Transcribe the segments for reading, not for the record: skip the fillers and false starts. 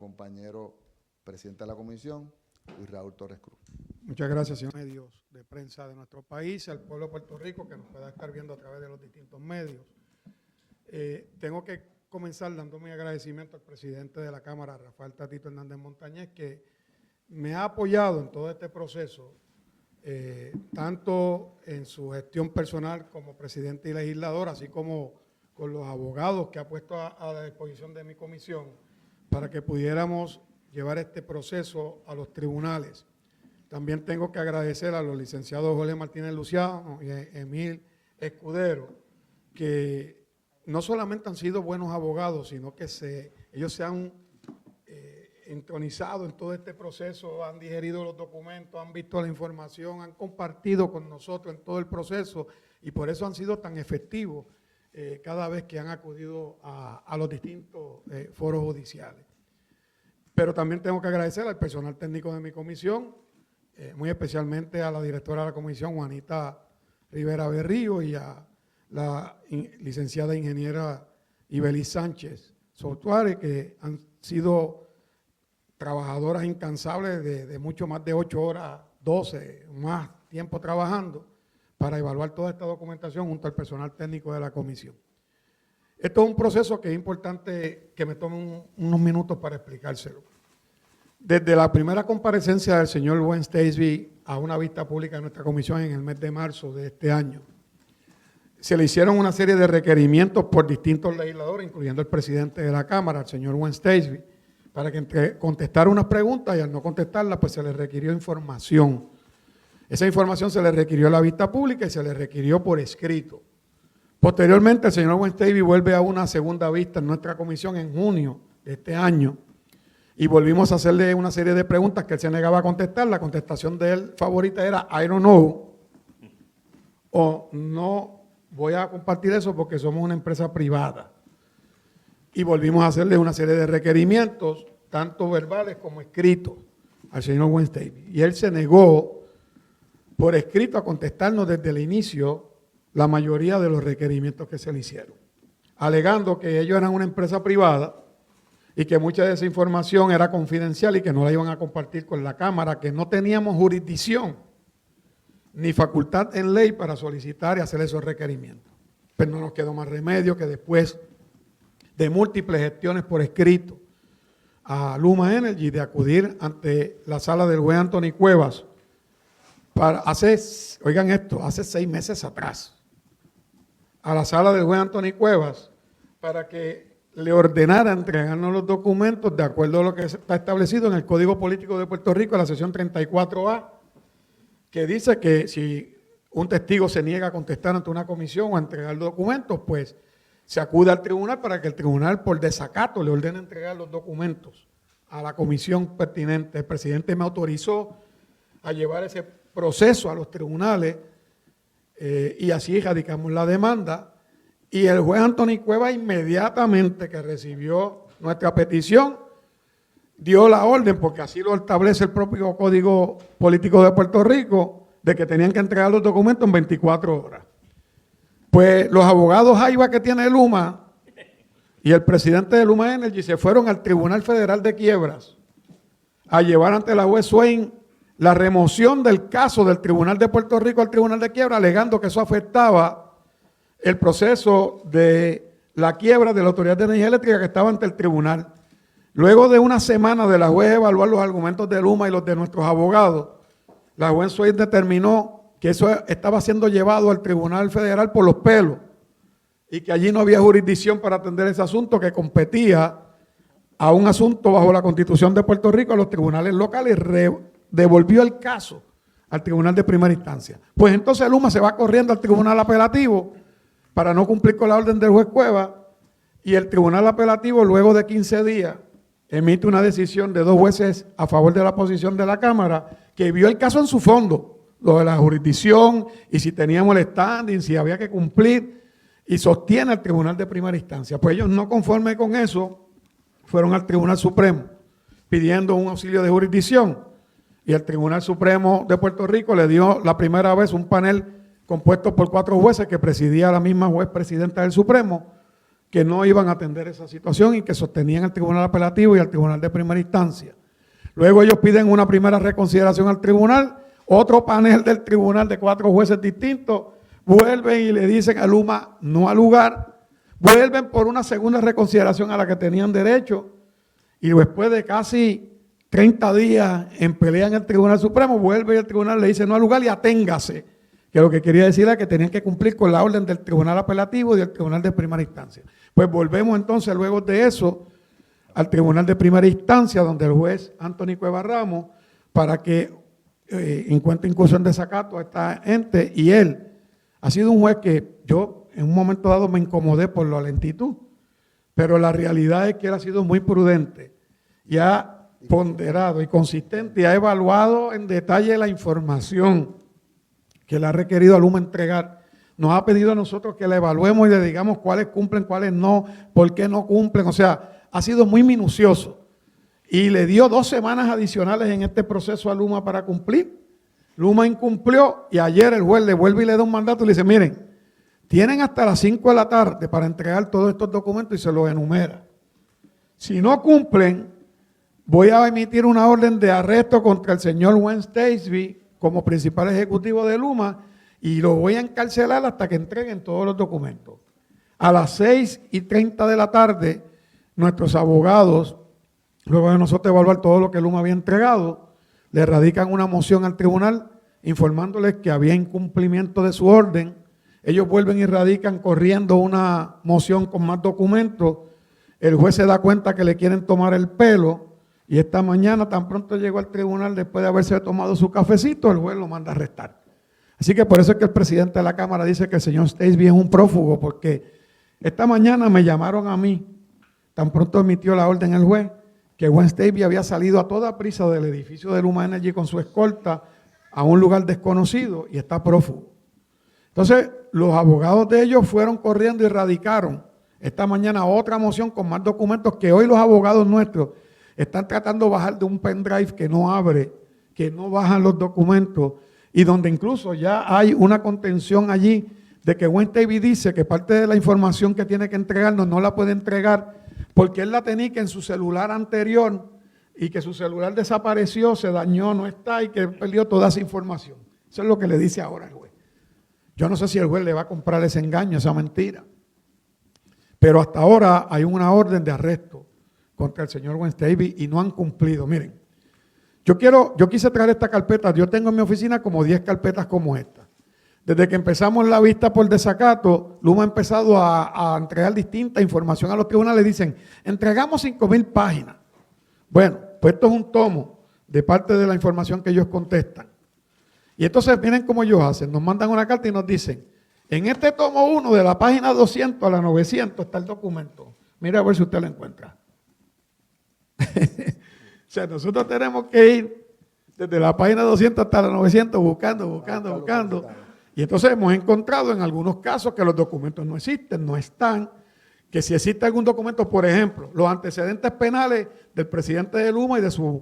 compañero presidente de la comisión, Luis Raúl Torres Cruz. Muchas gracias, señor. Medios de prensa de nuestro país, al pueblo de Puerto Rico que nos pueda estar viendo a través de los distintos medios. Tengo que comenzar dando mi agradecimiento al presidente de la Cámara, Rafael Tatito Hernández Montañez, que me ha apoyado en todo este proceso, tanto en su gestión personal como presidente y legislador, así como con los abogados que ha puesto a la disposición de mi comisión para que pudiéramos llevar este proceso a los tribunales. También tengo que agradecer a los licenciados Jorge Martínez Luciano y Emil Escudero, que no solamente han sido buenos abogados, sino que ellos se han entronizado en todo este proceso, han digerido los documentos, han visto la información, han compartido con nosotros en todo el proceso y por eso han sido tan efectivos cada vez que han acudido a los distintos foros judiciales. Pero también tengo que agradecer al personal técnico de mi comisión, muy especialmente a la directora de la comisión, Juanita Rivera Berrío, y a la licenciada ingeniera Ibeliz Sánchez Sotuare, que han sido trabajadoras incansables de mucho más de 8 horas, 12, más tiempo trabajando para evaluar toda esta documentación junto al personal técnico de la comisión. Esto es un proceso que es importante que me tome unos minutos para explicárselo. Desde la primera comparecencia del señor Wayne Stacey a una vista pública de nuestra comisión en el mes de marzo de este año, se le hicieron una serie de requerimientos por distintos legisladores, incluyendo el presidente de la Cámara, el señor Wayne Stacey, para que contestara unas preguntas y al no contestarlas, pues se le requirió información. Esa información se le requirió a la vista pública y se le requirió por escrito. Posteriormente, el señor Wayne Stacey vuelve a una segunda vista en nuestra comisión en junio de este año y volvimos a hacerle una serie de preguntas que él se negaba a contestar. La contestación de él favorita era I don't know o no voy a compartir eso porque somos una empresa privada. Y volvimos a hacerle una serie de requerimientos, tanto verbales como escritos, al señor Wayne Stacey. Y él se negó por escrito a contestarnos desde el inicio la mayoría de los requerimientos que se le hicieron, alegando que ellos eran una empresa privada y que mucha de esa información era confidencial y que no la iban a compartir con la Cámara, que no teníamos jurisdicción ni facultad en ley para solicitar y hacer esos requerimientos. Pero no nos quedó más remedio que después de múltiples gestiones por escrito a Luma Energy de acudir ante la sala del juez Anthony Cuevas oigan esto, hace 6 meses atrás, a la sala del juez Anthony Cuevas para que le ordenara entregarnos los documentos de acuerdo a lo que está establecido en el Código Político de Puerto Rico, la sección 34A, que dice que si un testigo se niega a contestar ante una comisión o a entregar documentos, pues se acude al tribunal para que el tribunal por desacato le ordene entregar los documentos a la comisión pertinente. El presidente me autorizó a llevar ese proceso a los tribunales y así radicamos la demanda y el juez Anthony Cuevas inmediatamente que recibió nuestra petición dio la orden, porque así lo establece el propio Código Político de Puerto Rico, de que tenían que entregar los documentos en 24 horas. Pues los abogados Jaiba que tiene Luma y el presidente de Luma Energy se fueron al Tribunal Federal de Quiebras a llevar ante la juez Swain la remoción del caso del Tribunal de Puerto Rico al Tribunal de Quiebra, alegando que eso afectaba el proceso de la quiebra de la Autoridad de Energía Eléctrica que estaba ante el tribunal. Luego de una semana de la juez evaluar los argumentos de Luma y los de nuestros abogados, la juez Swain determinó que eso estaba siendo llevado al Tribunal Federal por los pelos y que allí no había jurisdicción para atender ese asunto que competía a un asunto bajo la Constitución de Puerto Rico a los tribunales locales y devolvió el caso al tribunal de primera instancia. Pues entonces Luma se va corriendo al tribunal apelativo para no cumplir con la orden del juez Cuevas y el tribunal apelativo luego de 15 días emite una decisión de 2 jueces a favor de la posición de la Cámara que vio el caso en su fondo, lo de la jurisdicción y si teníamos el standing, si había que cumplir y sostiene al tribunal de primera instancia. Pues ellos no conformes con eso fueron al Tribunal Supremo pidiendo un auxilio de jurisdicción. Y el Tribunal Supremo de Puerto Rico le dio la primera vez un panel compuesto por 4 jueces que presidía la misma juez presidenta del Supremo, que no iban a atender esa situación y que sostenían al Tribunal Apelativo y al Tribunal de Primera Instancia. Luego ellos piden una primera reconsideración al tribunal, otro panel del tribunal de 4 jueces distintos, vuelven y le dicen a Luma no al lugar, vuelven por una segunda reconsideración a la que tenían derecho y después de casi 30 días en pelea en el Tribunal Supremo, vuelve y el tribunal le dice no al lugar y aténgase, que lo que quería decir era que tenían que cumplir con la orden del Tribunal Apelativo y del Tribunal de Primera Instancia. Pues volvemos entonces luego de eso al Tribunal de Primera Instancia, donde el juez Anthony Cueva Ramos, para que encuentre incursión en desacato a esta ente, y él ha sido un juez que yo en un momento dado me incomodé por la lentitud, pero la realidad es que él ha sido muy prudente y ha ponderado y consistente y ha evaluado en detalle la información que le ha requerido a Luma entregar. Nos ha pedido a nosotros que la evaluemos y le digamos cuáles cumplen, cuáles no, por qué no cumplen, o sea, ha sido muy minucioso y le dio 2 semanas adicionales en este proceso a Luma para cumplir. Luma incumplió y ayer el juez le vuelve y le da un mandato y le dice, miren, tienen hasta las 5 de la tarde para entregar todos estos documentos y se los enumera. Si no cumplen, voy a emitir una orden de arresto contra el señor Wayne Stacey como principal ejecutivo de Luma y lo voy a encarcelar hasta que entreguen todos los documentos. A las 6:30 de la tarde, nuestros abogados, luego de nosotros evaluar todo lo que Luma había entregado, le radican una moción al tribunal informándoles que había incumplimiento de su orden. Ellos vuelven y radican corriendo una moción con más documentos. El juez se da cuenta que le quieren tomar el pelo y esta mañana, tan pronto llegó al tribunal, después de haberse tomado su cafecito, el juez lo manda a arrestar. Así que por eso es que el presidente de la Cámara dice que el señor Stacey es un prófugo, porque esta mañana me llamaron a mí, tan pronto emitió la orden el juez, que Wayne Stacey había salido a toda prisa del edificio de Luma Energy con su escolta a un lugar desconocido y está prófugo. Entonces, los abogados de ellos fueron corriendo y radicaron esta mañana otra moción con más documentos que hoy los abogados nuestros están tratando de bajar de un pendrive que no abre, que no bajan los documentos y donde incluso ya hay una contención allí de que Wayne Stacey dice que parte de la información que tiene que entregarnos no la puede entregar porque él la tenía que en su celular anterior y que su celular desapareció, se dañó, no está y que perdió toda esa información. Eso es lo que le dice ahora el juez. Yo no sé si el juez le va a comprar ese engaño, esa mentira. Pero hasta ahora hay una orden de arresto contra el señor Wayne Stacey y no han cumplido. Miren, yo quise traer esta carpeta, yo tengo en mi oficina como 10 carpetas como esta. Desde que empezamos la vista por desacato, Luma ha empezado a entregar distinta información a los tribunales. Dicen, entregamos 5,000 páginas. Bueno, pues esto es un tomo de parte de la información que ellos contestan. Y entonces miren cómo ellos hacen, nos mandan una carta y nos dicen, en este tomo 1 de la página 200 a la 900 está el documento. Mira a ver si usted lo encuentra. O sea, nosotros tenemos que ir desde la página 200 hasta la 900 buscando. Y entonces hemos encontrado en algunos casos que los documentos no existen, no están, que si existe algún documento, por ejemplo, los antecedentes penales del presidente de Luma y de sus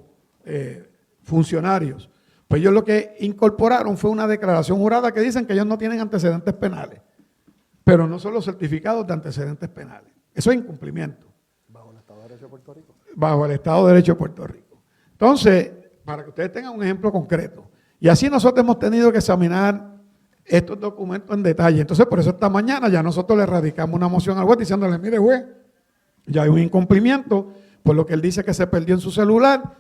funcionarios, pues ellos lo que incorporaron fue una declaración jurada que dicen que ellos no tienen antecedentes penales, pero no son los certificados de antecedentes penales. Eso es incumplimiento. ¿Bajo el Estado de Derecho de Puerto Rico? Bajo el Estado de Derecho de Puerto Rico. Entonces, para que ustedes tengan un ejemplo concreto, y así nosotros hemos tenido que examinar estos documentos en detalle. Entonces, por eso esta mañana ya nosotros le radicamos una moción al juez diciéndole, mire juez, ya hay un incumplimiento, por lo que él dice que se perdió en su celular,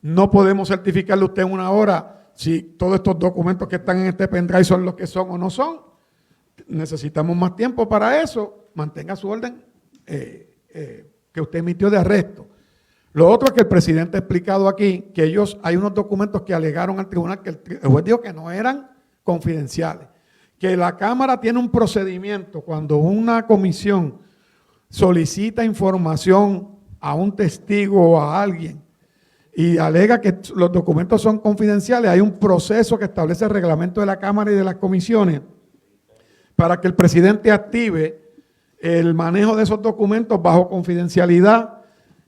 no podemos certificarle a usted en una hora si todos estos documentos que están en este pendrive son los que son o no son. Necesitamos más tiempo para eso, mantenga su orden que usted emitió de arresto. Lo otro es que el presidente ha explicado aquí que hay unos documentos que alegaron al tribunal que el juez dijo que no eran confidenciales, que la Cámara tiene un procedimiento cuando una comisión solicita información a un testigo o a alguien y alega que los documentos son confidenciales, hay un proceso que establece el reglamento de la Cámara y de las comisiones para que el presidente active el manejo de esos documentos bajo confidencialidad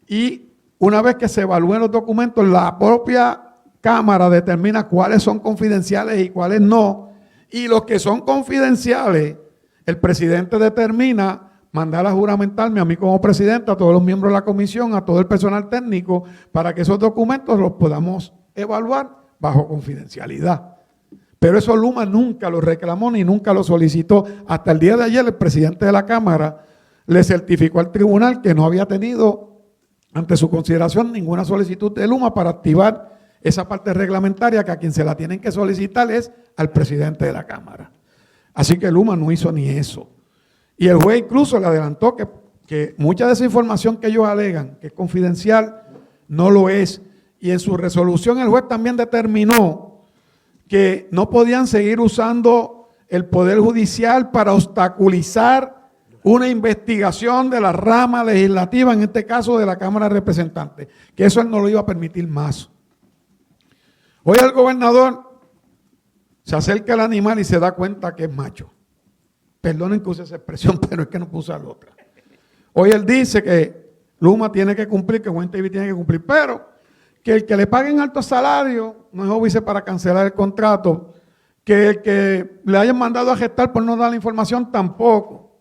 y una vez que se evalúen los documentos, la propia Cámara determina cuáles son confidenciales y cuáles no, y los que son confidenciales, el presidente determina mandar a juramentarme a mí como presidente, a todos los miembros de la comisión, a todo el personal técnico, para que esos documentos los podamos evaluar bajo confidencialidad. Pero eso Luma nunca lo reclamó ni nunca lo solicitó. Hasta el día de ayer el presidente de la Cámara le certificó al tribunal que no había tenido ante su consideración ninguna solicitud de Luma para activar esa parte reglamentaria, que a quien se la tienen que solicitar es al presidente de la Cámara. Así que Luma no hizo ni eso. Y el juez incluso le adelantó que mucha de esa información que ellos alegan, que es confidencial, no lo es. Y en su resolución el juez también determinó que no podían seguir usando el Poder Judicial para obstaculizar una investigación de la rama legislativa, en este caso de la Cámara de Representantes, que eso él no lo iba a permitir más. Hoy el gobernador se acerca al animal y se da cuenta que es macho. Perdonen que use esa expresión, pero es que no puso la otra. Hoy él dice que Luma tiene que cumplir, que Buen TV tiene que cumplir, pero que el que le paguen alto salario no es óbice para cancelar el contrato, que el que le hayan mandado a gestar por no dar la información tampoco.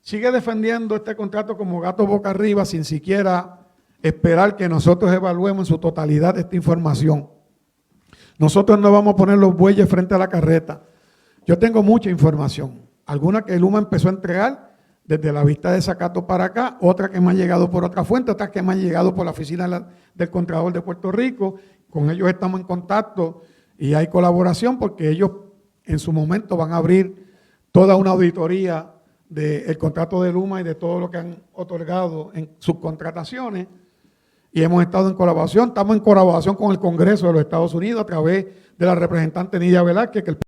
Sigue defendiendo este contrato como gato boca arriba sin siquiera esperar que nosotros evaluemos en su totalidad esta información. Nosotros no vamos a poner los bueyes frente a la carreta. Yo tengo mucha información, alguna que Luma empezó a entregar desde la vista de Zacato para acá, otra que me ha llegado por otra fuente, otra que me ha llegado por la oficina del Contralor de Puerto Rico. Con ellos estamos en contacto y hay colaboración porque ellos en su momento van a abrir toda una auditoría del contrato de Luma y de todo lo que han otorgado en sus contrataciones. Y hemos estado en colaboración, estamos en colaboración con el Congreso de los Estados Unidos a través de la representante Nidia Velázquez, que el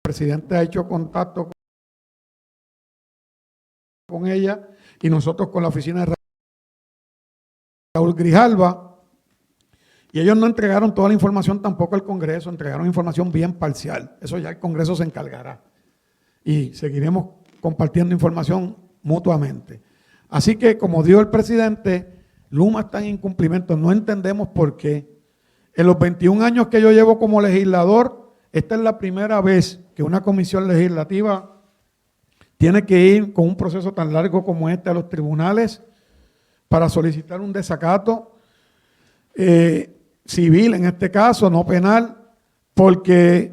presidente ha hecho contacto con ella, y nosotros con la oficina de Raúl Grijalva, y ellos no entregaron toda la información tampoco al Congreso, entregaron información bien parcial. Eso ya el Congreso se encargará. Y seguiremos compartiendo información mutuamente. Así que, como dijo el presidente, Luma está en incumplimiento. No entendemos por qué. En los 21 años que yo llevo como legislador, esta es la primera vez que una comisión legislativa tiene que ir con un proceso tan largo como este a los tribunales para solicitar un desacato civil, en este caso, no penal, porque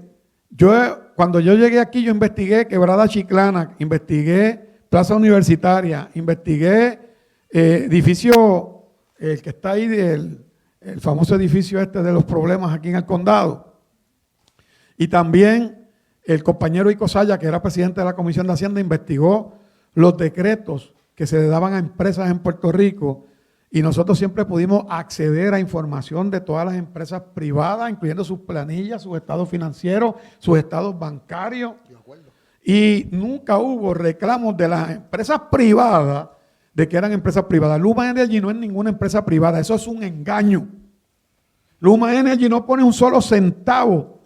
cuando yo llegué aquí yo investigué Quebrada Chiclana, investigué Plaza Universitaria, investigué edificio, el que está ahí, el famoso edificio este de los problemas aquí en el condado, y también el compañero Ico Saya, que era presidente de la Comisión de Hacienda, investigó los decretos que se le daban a empresas en Puerto Rico, y nosotros siempre pudimos acceder a información de todas las empresas privadas, incluyendo sus planillas, sus estados financieros, sus estados bancarios, y nunca hubo reclamos de las empresas privadas de que eran empresas privadas. Luma Energy no es ninguna empresa privada, eso es un engaño. Luma Energy no pone un solo centavo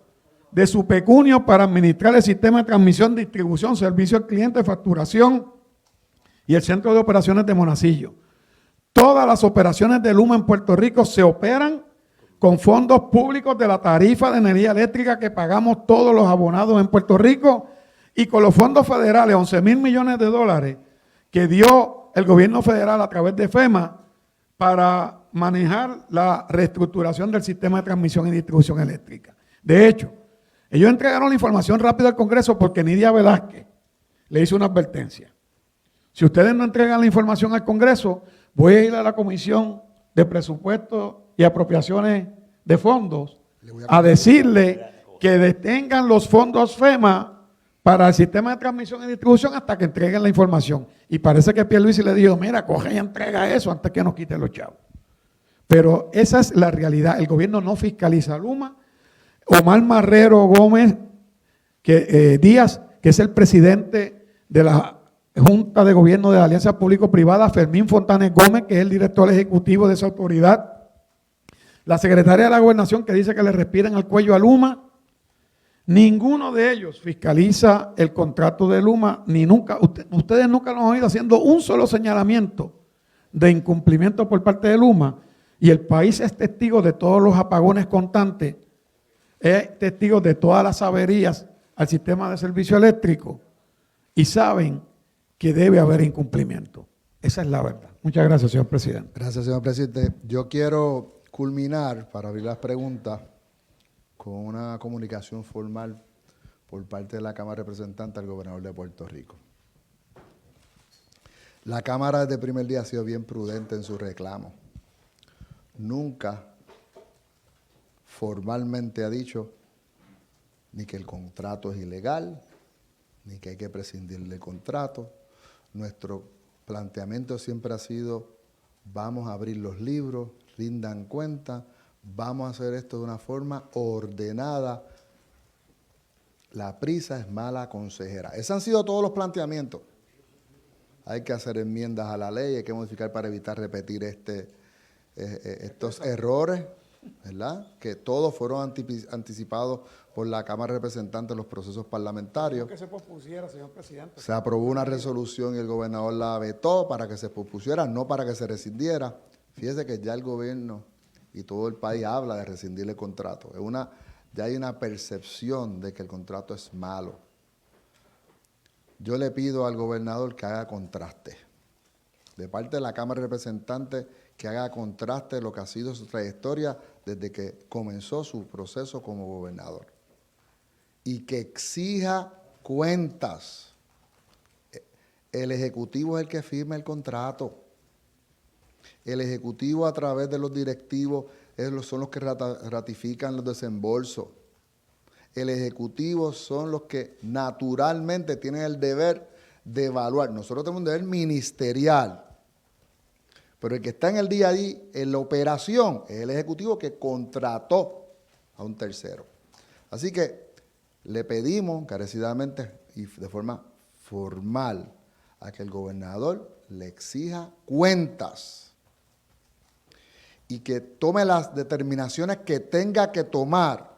de su pecunio para administrar el sistema de transmisión, distribución, servicio al cliente, facturación y el centro de operaciones de Monacillo. Todas las operaciones de Luma en Puerto Rico se operan con fondos públicos de la tarifa de energía eléctrica que pagamos todos los abonados en Puerto Rico, y con los fondos federales, 11,000 millones de dólares que dio el gobierno federal a través de FEMA para manejar la reestructuración del sistema de transmisión y distribución eléctrica. De hecho, ellos entregaron la información rápida al Congreso porque Nidia Velázquez le hizo una advertencia. Si ustedes no entregan la información al Congreso, voy a ir a la Comisión de Presupuestos y Apropiaciones de Fondos a decirle que detengan los fondos FEMA para el sistema de transmisión y distribución hasta que entreguen la información. Y parece que Pierluisi le dijo, mira, coge y entrega eso antes que nos quiten los chavos. Pero esa es la realidad. El gobierno no fiscaliza a Luma. Omar Marrero Gómez Díaz, que es el presidente de la Junta de Gobierno de la Alianza Público-Privada, Fermín Fontanes Gómez, que es el director ejecutivo de esa autoridad, la secretaria de la Gobernación, que dice que le respiran al cuello a Luma. Ninguno de ellos fiscaliza el contrato de Luma, ni nunca, ustedes nunca lo han oído haciendo un solo señalamiento de incumplimiento por parte de Luma, y el país es testigo de todos los apagones constantes, es testigo de todas las averías al sistema de servicio eléctrico, y saben que debe haber incumplimiento. Esa es la verdad. Muchas gracias, señor presidente. Gracias, señor presidente. Yo quiero culminar, para abrir las preguntas, con una comunicación formal por parte de la Cámara de Representantes al gobernador de Puerto Rico. La Cámara desde el primer día ha sido bien prudente en su reclamo. Nunca formalmente ha dicho ni que el contrato es ilegal, ni que hay que prescindir del contrato. Nuestro planteamiento siempre ha sido: vamos a abrir los libros, rindan cuenta, vamos a hacer esto de una forma ordenada. La prisa es mala consejera. Esos han sido todos los planteamientos. Hay que hacer enmiendas a la ley, hay que modificar para evitar repetir estos errores, ¿verdad? Que todos fueron anticipados por la Cámara de Representantes en los procesos parlamentarios. Que se pospusiera, señor presidente. Se aprobó una resolución y el gobernador la vetó para que se pospusiera, no para que se rescindiera. Fíjese que ya el gobierno y todo el país habla de rescindir el contrato. Ya hay una percepción de que el contrato es malo. Yo le pido al gobernador que haga contraste. De parte de la Cámara de Representantes, que haga contraste de lo que ha sido su trayectoria desde que comenzó su proceso como gobernador. Y que exija cuentas. El Ejecutivo es el que firma el contrato. El Ejecutivo, a través de los directivos, son los que ratifican los desembolsos. El Ejecutivo son los que naturalmente tienen el deber de evaluar. Nosotros tenemos un deber ministerial, pero el que está en el día a día, en la operación, es el Ejecutivo que contrató a un tercero. Así que le pedimos encarecidamente y de forma formal a que el gobernador le exija cuentas y que tome las determinaciones que tenga que tomar.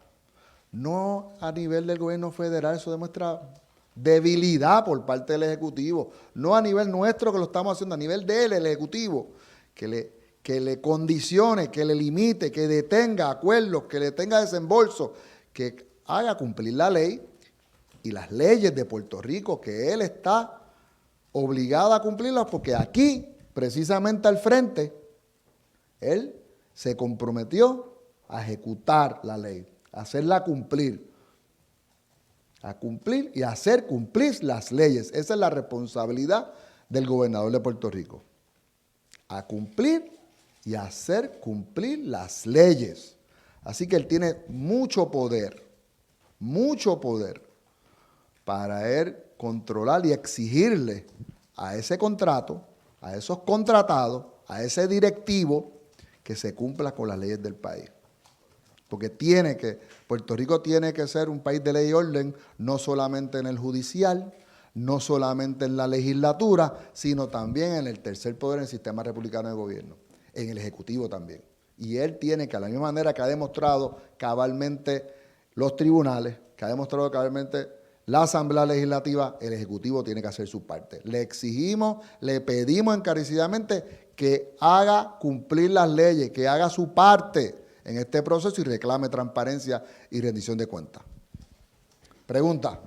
No a nivel del gobierno federal, eso demuestra debilidad por parte del Ejecutivo. No a nivel nuestro, que lo estamos haciendo, a nivel de él, el Ejecutivo, que le condicione, que le limite, que detenga acuerdos, que le tenga desembolso, que haga cumplir la ley y las leyes de Puerto Rico, que él está obligado a cumplirlas, porque aquí, precisamente al frente, él se comprometió a ejecutar la ley, a hacerla cumplir, a cumplir y a hacer cumplir las leyes. Esa es la responsabilidad del gobernador de Puerto Rico, a cumplir y a hacer cumplir las leyes. Así que él tiene mucho poder para él controlar y exigirle a ese contrato, a esos contratados, a ese directivo, que se cumpla con las leyes del país. Porque Puerto Rico tiene que ser un país de ley y orden, no solamente en el judicial, no solamente en la legislatura, sino también en el tercer poder, en el sistema republicano de gobierno, en el Ejecutivo también. Y él tiene que, a la misma manera que ha demostrado cabalmente los tribunales, que ha demostrado cabalmente la Asamblea Legislativa, el Ejecutivo tiene que hacer su parte. Le exigimos, le pedimos encarecidamente que haga cumplir las leyes, que haga su parte en este proceso y reclame transparencia y rendición de cuentas. Pregunta.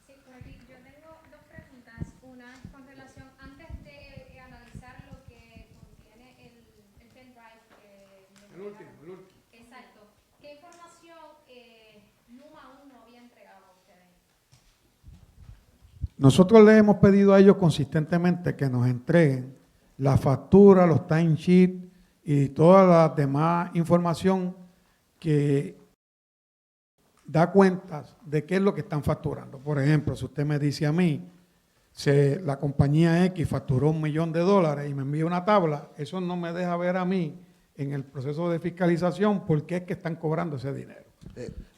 Sí, por aquí yo tengo dos preguntas. Una es con relación, antes de analizar lo que contiene el pendrive. El último. Exacto. ¿Qué información Luma 1 había entregado a ustedes? Nosotros le hemos pedido a ellos consistentemente que nos entreguen la factura, los timesheets y toda la demás información que da cuentas de qué es lo que están facturando. Por ejemplo, si usted me dice a mí, la compañía X facturó $1 millón y me envía una tabla, eso no me deja ver a mí en el proceso de fiscalización por qué es que están cobrando ese dinero.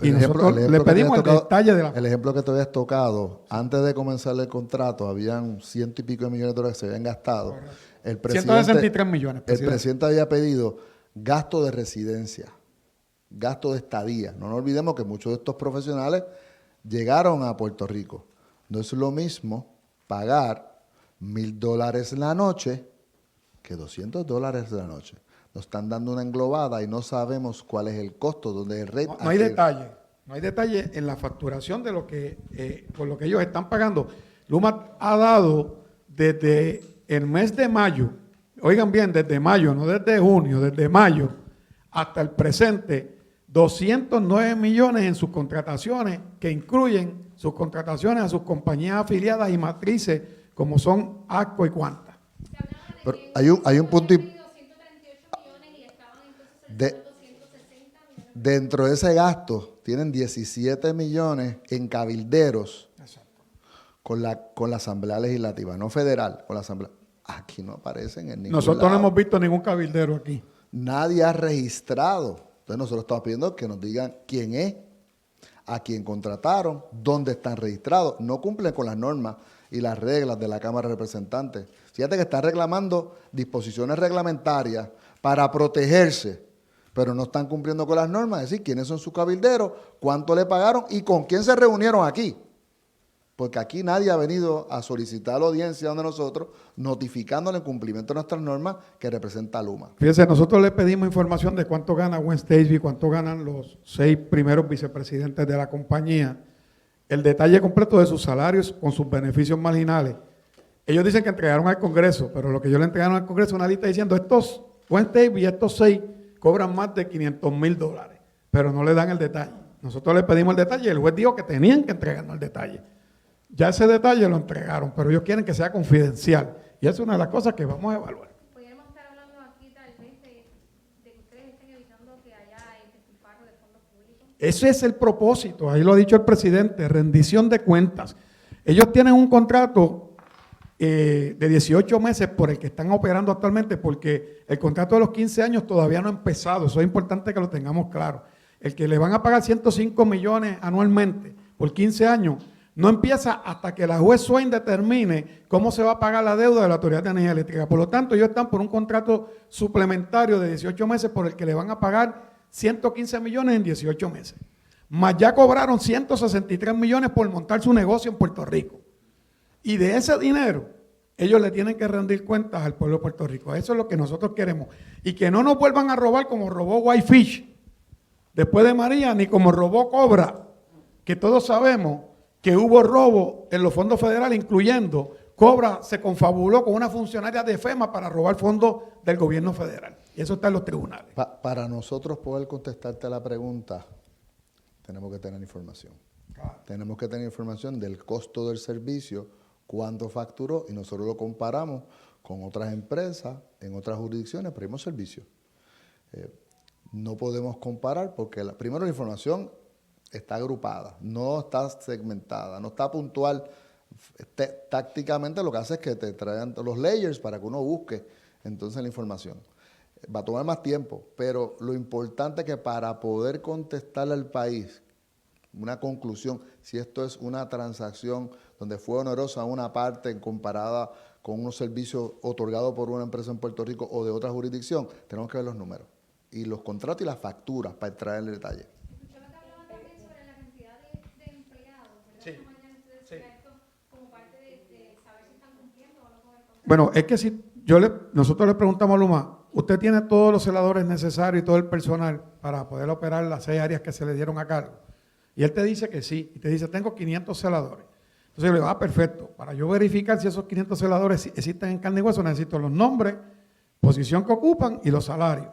Y nosotros le pedimos el detalle de la... El ejemplo que te habías tocado, antes de comenzar el contrato, habían $100 y pico de millones que se habían gastado. Correcto. El presidente, 163 millones. El presidente había pedido gasto de residencia, gasto de estadía. No nos olvidemos que muchos de estos profesionales llegaron a Puerto Rico. No es lo mismo pagar $1,000 la noche que $200 la noche. Nos están dando una englobada y no sabemos cuál es el costo, dónde es el rate. No hay detalle en la facturación de lo que por lo que ellos están pagando. Luma ha dado desde el mes de mayo, oigan bien, desde mayo, no desde junio, desde mayo hasta el presente, 209 millones en sus contrataciones, que incluyen sus contrataciones a sus compañías afiliadas y matrices, como son ASCO y Cuanta. Se hablaba de Pero que hay un punto 238 millones y estaban entonces de- solicitando 260 millones. dentro de ese gasto tienen 17 millones en cabilderos con la Asamblea Legislativa, no federal, con la Asamblea. Aquí no aparecen en ningún Nosotros lado. no hemos visto ningún cabildero aquí. Nadie ha registrado. Entonces nosotros estamos pidiendo que nos digan quién es, a quién contrataron, dónde están registrados. No cumplen con las normas y las reglas de la Cámara de Representantes. Fíjate que están reclamando disposiciones reglamentarias para protegerse, pero no están cumpliendo con las normas, es decir, quiénes son sus cabilderos, cuánto le pagaron y con quién se reunieron aquí. Porque aquí nadie ha venido a solicitar la audiencia de nosotros, notificándole el cumplimiento de nuestras normas que representa Luma. Fíjense, nosotros le pedimos información de cuánto gana Gwen Stacy, cuánto ganan los 6 primeros vicepresidentes de la compañía, el detalle completo de sus salarios con sus beneficios marginales. Ellos dicen que entregaron al Congreso, pero lo que ellos le entregaron al Congreso es una lista diciendo estos Gwen Stacy y estos 6 cobran más de $500,000, pero no le dan el detalle. Nosotros le pedimos el detalle y el juez dijo que tenían que entregarnos el detalle. Ya ese detalle lo entregaron, pero ellos quieren que sea confidencial. Y es una de las cosas que vamos a evaluar. Pudiéramos estar hablando aquí tal vez de que ustedes estén evitando que haya despilfarro de fondos públicos. Ese es el propósito, ahí lo ha dicho el presidente, rendición de cuentas. Ellos tienen un contrato de 18 meses por el que están operando actualmente, porque el contrato de los 15 años todavía no ha empezado, eso es importante que lo tengamos claro. El que le van a pagar 105 millones anualmente por 15 años, no empieza hasta que la juez Swain determine cómo se va a pagar la deuda de la Autoridad de Energía Eléctrica. Por lo tanto, ellos están por un contrato suplementario de 18 meses por el que le van a pagar 115 millones en 18 meses. Más ya cobraron 163 millones por montar su negocio en Puerto Rico. Y de ese dinero, ellos le tienen que rendir cuentas al pueblo de Puerto Rico. Eso es lo que nosotros queremos. Y que no nos vuelvan a robar como robó Whitefish después de María, ni como robó Cobra, que todos sabemos que hubo robo en los fondos federales, incluyendo Cobra se confabuló con una funcionaria de FEMA para robar fondos del gobierno federal. Y eso está en los tribunales. Para nosotros poder contestarte la pregunta, tenemos que tener información. Claro. Tenemos que tener información del costo del servicio, cuánto facturó, y nosotros lo comparamos con otras empresas en otras jurisdicciones, primos servicios. No podemos comparar porque, primero, la información está agrupada, no está segmentada, no está puntual. Tácticamente lo que hace es que te traigan los layers para que uno busque entonces la información. Va a tomar más tiempo, pero lo importante es que para poder contestarle al país una conclusión, si esto es una transacción donde fue onerosa una parte comparada con unos servicios otorgados por una empresa en Puerto Rico o de otra jurisdicción, tenemos que ver los números y los contratos y las facturas para traer el detalle. Escuchaba que hablaban también sobre la cantidad de empleados, ¿verdad? Sí. Esta mañana usted decía esto como parte de saber si están cumpliendo o no con el contrato. Bueno, es que si nosotros le preguntamos a Luma, ¿usted tiene todos los celadores necesarios y todo el personal para poder operar las 6 áreas que se le dieron a cargo? Y él te dice que sí, y te dice, tengo 500 celadores. Entonces yo le digo, perfecto, para yo verificar si esos 500 celadores existen en carne y hueso, necesito los nombres, posición que ocupan y los salarios.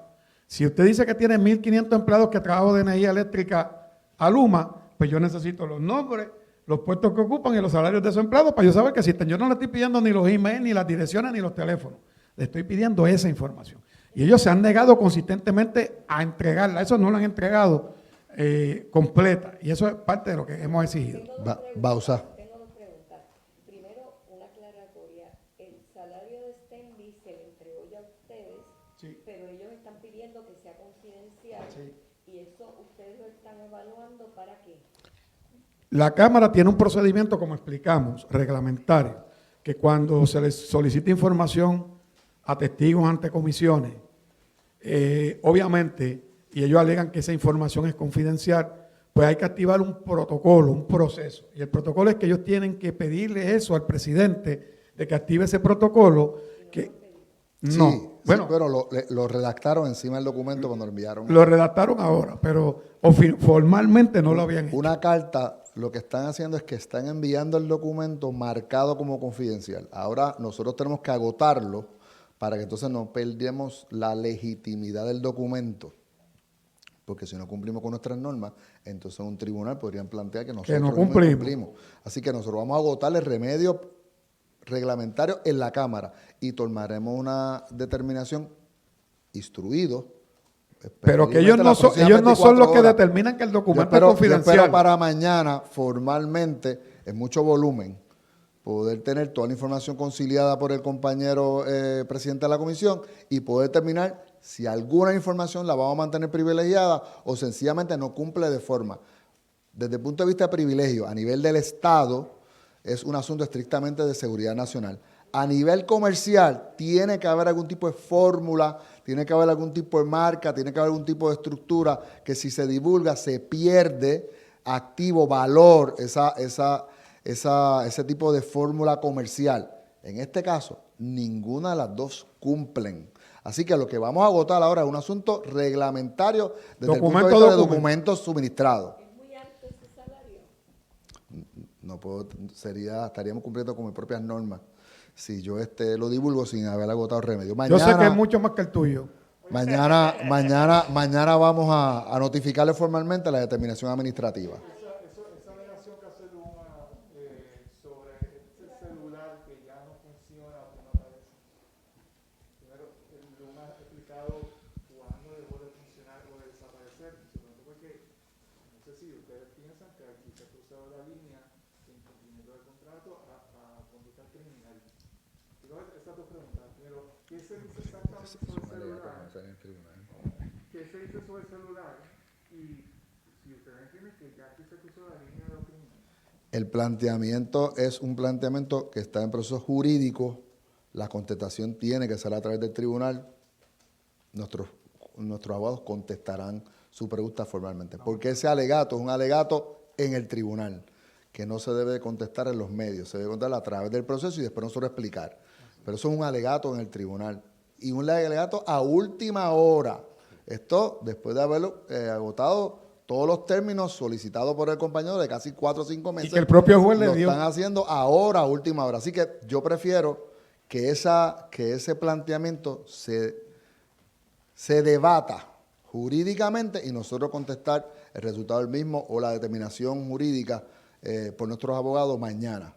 Si usted dice que tiene 1.500 empleados que trabajan de energía eléctrica a Luma, pues yo necesito los nombres, los puestos que ocupan y los salarios de esos empleados para yo saber que existen. Yo no le estoy pidiendo ni los emails, ni las direcciones, ni los teléfonos. Le estoy pidiendo esa información. Y ellos se han negado consistentemente a entregarla. Eso no lo han entregado completa. Y eso es parte de lo que hemos exigido. Va a usar. Tengo dos preguntas. Primero, una aclaratoria. El salario de Stenby se le entregó ya a ustedes, Sí. pero ellos están pidiendo que sea confidencial. Sí. Y eso ustedes lo están evaluando ¿para qué? La Cámara tiene un procedimiento, como explicamos, reglamentario, que cuando se les solicita información a testigos ante comisiones, obviamente, y ellos alegan que esa información es confidencial, pues hay que activar un protocolo, un proceso. Y el protocolo es que ellos tienen que pedirle eso al presidente, de que active ese protocolo, que No. Sí, Bueno, pero lo redactaron encima del documento cuando lo enviaron. lo redactaron ahora, pero formalmente no lo habían hecho. Una carta, lo que están haciendo es que están enviando el documento marcado como confidencial. Ahora nosotros tenemos que agotarlo para que entonces no perdamos la legitimidad del documento. Porque si no cumplimos con nuestras normas, entonces un tribunal podrían plantear que nosotros no mismos cumplimos. incumplimos. Así que nosotros vamos a agotar el remedio reglamentario en la Cámara y tomaremos una determinación instruido. Pero que ellos preferiblemente no las son, próximas ellos no son los 24 que horas. determinan que el Yo documento espero, es confidencial. yo espero para mañana, formalmente, en mucho volumen, poder tener toda la información conciliada por el compañero presidente de la comisión y poder determinar si alguna información la vamos a mantener privilegiada o sencillamente no cumple de forma. Desde el punto de vista de privilegio, a nivel del Estado, es un asunto estrictamente de seguridad nacional. A nivel comercial, tiene que haber algún tipo de fórmula, tiene que haber algún tipo de marca, tiene que haber algún tipo de estructura que si se divulga se pierde activo, valor, ese tipo de fórmula comercial. En este caso, ninguna de las dos cumplen. Así que lo que vamos a agotar ahora es un asunto reglamentario desde el punto de vista de documentos suministrados. ¿Es muy alto ese salario? No puedo, estaríamos cumpliendo con mis propias normas si yo lo divulgo sin haber agotado remedio. Yo sé que es mucho más que el tuyo. Mañana vamos a notificarle formalmente la determinación administrativa. Esa alegación que hace Luma sobre ese celular que ya no funciona o que no aparece. Primero, Luma ha explicado cuándo dejó de funcionar o de desaparecer. Y segundo, porque no sé si ustedes piensan que aquí se ha cruzado la línea de incumplimiento del contrato a conducta criminal. Digo, estas dos preguntas. Primero, ¿qué se dice exactamente sobre el celular? ¿Qué se dice sobre el celular? Y si ustedes entienden que ya aquí se cruzó la línea de lo criminal. El planteamiento es un planteamiento que está en proceso jurídico. La contestación tiene que ser a través del tribunal. Nuestros abogados contestarán su pregunta formalmente. Porque ese alegato es un alegato en el tribunal, que no se debe de contestar en los medios, se debe contestar a través del proceso y después nosotros explicar. Pero eso es un alegato en el tribunal. Y un alegato a última hora. Esto después de haberlo agotado todos los términos solicitados por el compañero de casi 4 o 5 meses. Y que el propio juez le lo dio. están haciendo ahora a última hora. Así que yo prefiero que ese planteamiento se debata jurídicamente y nosotros contestar el resultado del mismo o la determinación jurídica por nuestros abogados mañana.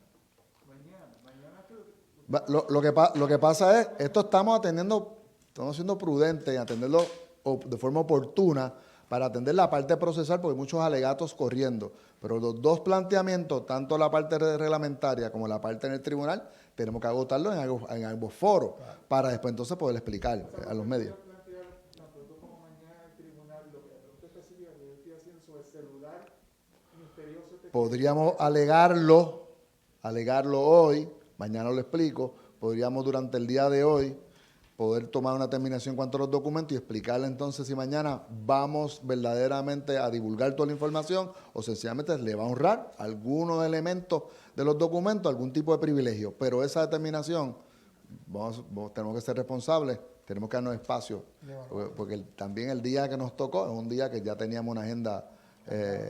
Lo que pasa es, estamos siendo prudentes en atenderlo de forma oportuna para atender la parte procesal porque hay muchos alegatos corriendo. Pero los dos planteamientos, tanto la parte reglamentaria como la parte en el tribunal, tenemos que agotarlos en ambos foros para después entonces poder explicar a los medios. Podríamos alegarlo hoy, mañana lo explico, podríamos durante el día de hoy poder tomar una determinación en cuanto a los documentos y explicarle entonces si mañana vamos verdaderamente a divulgar toda la información o sencillamente le va a honrar algunos elementos de los documentos, algún tipo de privilegio. Pero esa determinación, tenemos que ser responsables, tenemos que darnos espacio, porque también el día que nos tocó es un día que ya teníamos una agenda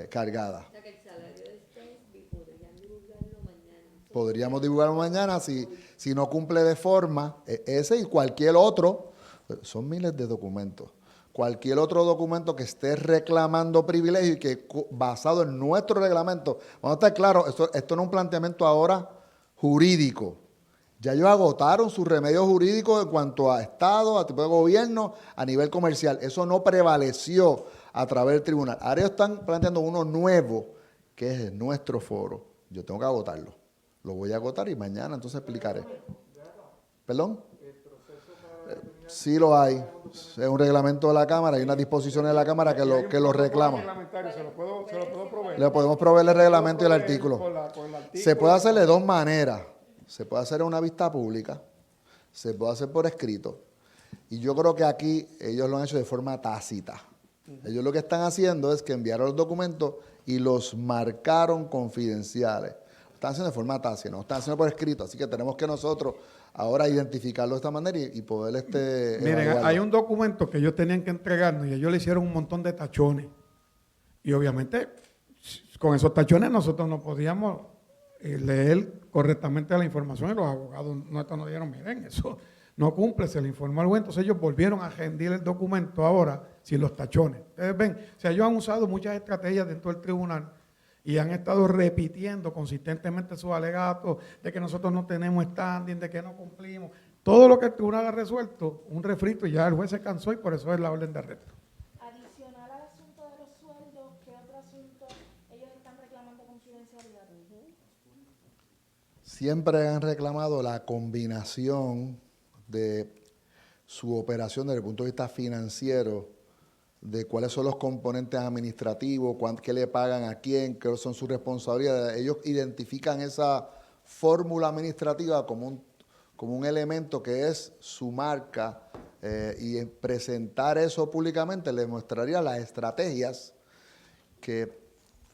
cargada. O sea que el salario de Stensby podrían divulgarlo mañana. Podríamos divulgarlo mañana si no cumple de forma ese y cualquier otro, son miles de documentos, cualquier otro documento que esté reclamando privilegio y que basado en nuestro reglamento, vamos a estar claros, esto no es un planteamiento ahora jurídico, ya ellos agotaron sus remedios jurídicos en cuanto a Estado, a tipo de gobierno, a nivel comercial, eso no prevaleció a través del tribunal, ahora ellos están planteando uno nuevo, que es nuestro foro, yo tengo que agotarlo. Lo voy a agotar y mañana entonces explicaré. ¿Perdón? Sí lo hay. Es un reglamento de la Cámara, hay unas disposiciones de la Cámara que lo reclaman. ¿Se lo puedo proveer? Le podemos proveer el reglamento y el artículo. Se puede hacer de dos maneras. Se puede hacer en una vista pública, se puede hacer por escrito. Y yo creo que aquí ellos lo han hecho de forma tácita. Ellos lo que están haciendo es que enviaron los documentos y los marcaron confidenciales. Están haciendo de forma tácita, no están haciendo por escrito, así que tenemos que nosotros ahora identificarlo de esta manera y poder Miren, evaluarlo. hay un documento que ellos tenían que entregarnos y ellos le hicieron un montón de tachones. Y obviamente, con esos tachones nosotros no podíamos leer correctamente la información y los abogados nuestros nos dijeron, miren, eso no cumple, se le informó al juez. Entonces ellos volvieron a rendir el documento ahora sin los tachones. Ustedes ven, o sea, ellos han usado muchas estrategias dentro del tribunal y han estado repitiendo consistentemente sus alegatos de que nosotros no tenemos standing, de que no cumplimos. Todo lo que el tribunal ha resuelto, un refrito, y ya el juez se cansó y por eso es la orden de arresto. Adicional al asunto de los sueldos, ¿qué otro asunto ellos están reclamando confidencialidad? Siempre han reclamado la combinación de su operación desde el punto de vista financiero, de cuáles son los componentes administrativos, qué le pagan a quién, qué son sus responsabilidades. Ellos identifican esa fórmula administrativa como un elemento que es su marca, y en presentar eso públicamente le mostraría las estrategias que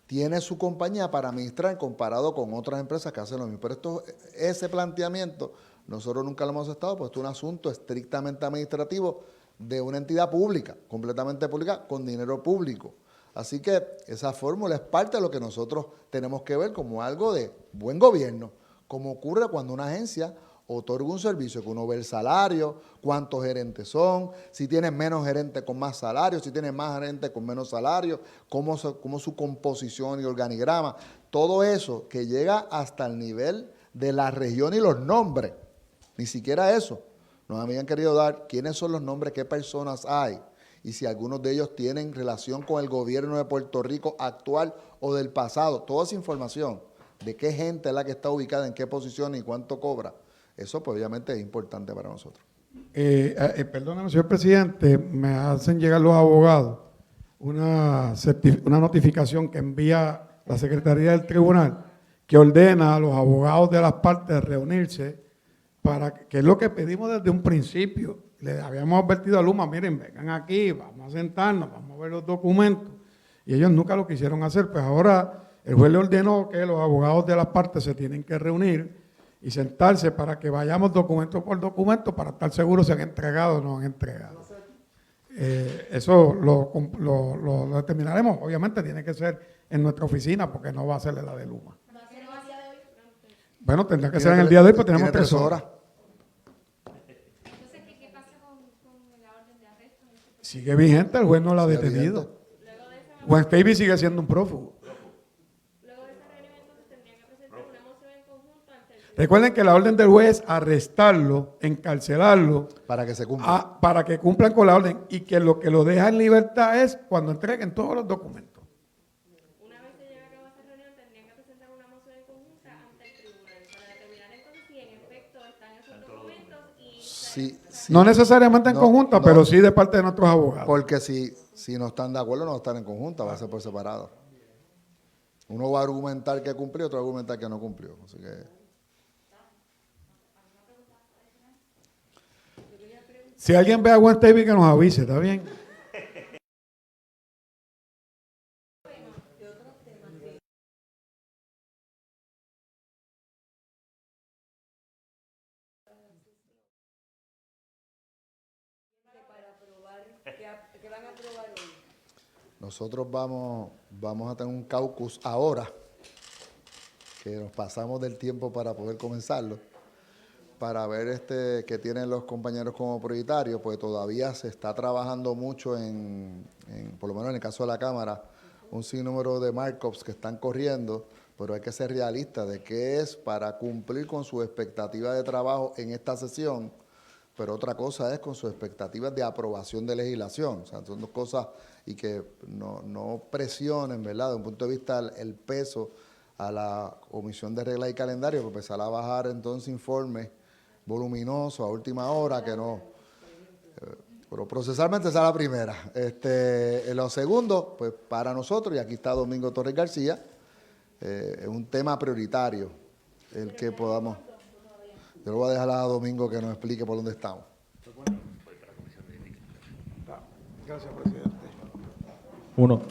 tiene su compañía para administrar comparado con otras empresas que hacen lo mismo. Pero ese planteamiento nosotros nunca lo hemos aceptado, pues esto es un asunto estrictamente administrativo de una entidad pública, completamente pública, con dinero público. Así que esa fórmula es parte de lo que nosotros tenemos que ver como algo de buen gobierno, como ocurre cuando una agencia otorga un servicio, que uno ve el salario, cuántos gerentes son, si tienen menos gerentes con más salario, si tienen más gerentes con menos salario, cómo su composición y organigrama, todo eso que llega hasta el nivel de la región y los nombres, ni siquiera eso. Nos habían querido dar quiénes son los nombres, qué personas hay y si algunos de ellos tienen relación con el gobierno de Puerto Rico actual o del pasado. Toda esa información de qué gente es la que está ubicada en qué posición y cuánto cobra, eso pues obviamente es importante para nosotros. Perdóname, señor presidente, me hacen llegar los abogados una notificación que envía la Secretaría del Tribunal que ordena a los abogados de las partes reunirse para que es lo que pedimos desde un principio. Le habíamos advertido a Luma, miren, vengan aquí, vamos a sentarnos, vamos a ver los documentos. Y ellos nunca lo quisieron hacer, pues ahora el juez le ordenó que los abogados de las partes se tienen que reunir y sentarse para que vayamos documento por documento para estar seguros si han entregado o no han entregado. Eso lo determinaremos. Obviamente tiene que ser en nuestra oficina porque no va a ser en la de Luma. Bueno, tendrá que ser en el día de hoy, pero tenemos 3 horas. Entonces, ¿qué pasa con la orden de arresto? Sigue vigente, el juez no la ha detenido. Juan Davis sigue siendo un prófugo. Luego de esa reunión entonces tendrían que presentar una moción en conjunto ante el tribunal. Recuerden que la orden del juez es arrestarlo, encarcelarlo, Para que se cumpla. para que cumplan con la orden y que lo deja en libertad es cuando entreguen todos los documentos. Una vez se llegue a cabo esa reunión tendrían que presentar una moción en conjunta ante el tribunal para determinar entonces si en efecto están esos documentos y Sí, No necesariamente en No, conjunta, no. pero sí de parte de nuestros abogados. porque si no están de acuerdo, no están en conjunta, va a ser por separado. Uno va a argumentar que cumplió, otro va a argumentar que no cumplió. Así que Si alguien ve a Juan Davis, que nos avise, ¿está bien? Para aprobar, que van a aprobar hoy. nosotros vamos a tener un caucus ahora, que nos pasamos del tiempo para poder comenzarlo, para ver qué tienen los compañeros como prioritarios, pues todavía se está trabajando mucho por lo menos en el caso de la Cámara, un sinnúmero de markups que están corriendo, pero hay que ser realistas de qué es para cumplir con su expectativa de trabajo en esta sesión, pero otra cosa es con sus expectativas de aprobación de legislación. O sea, son dos cosas y que no presionen, ¿verdad?, de un punto de vista el peso a la Comisión de Reglas y Calendario, para empezar a bajar entonces informes voluminosos a última hora que no. Pero procesalmente esa es la primera. Lo segundo, pues para nosotros, y aquí está Domingo Torres García, es un tema prioritario el que podamos. Yo lo voy a dejar a Domingo que nos explique por dónde estamos. Gracias, presidente. 1.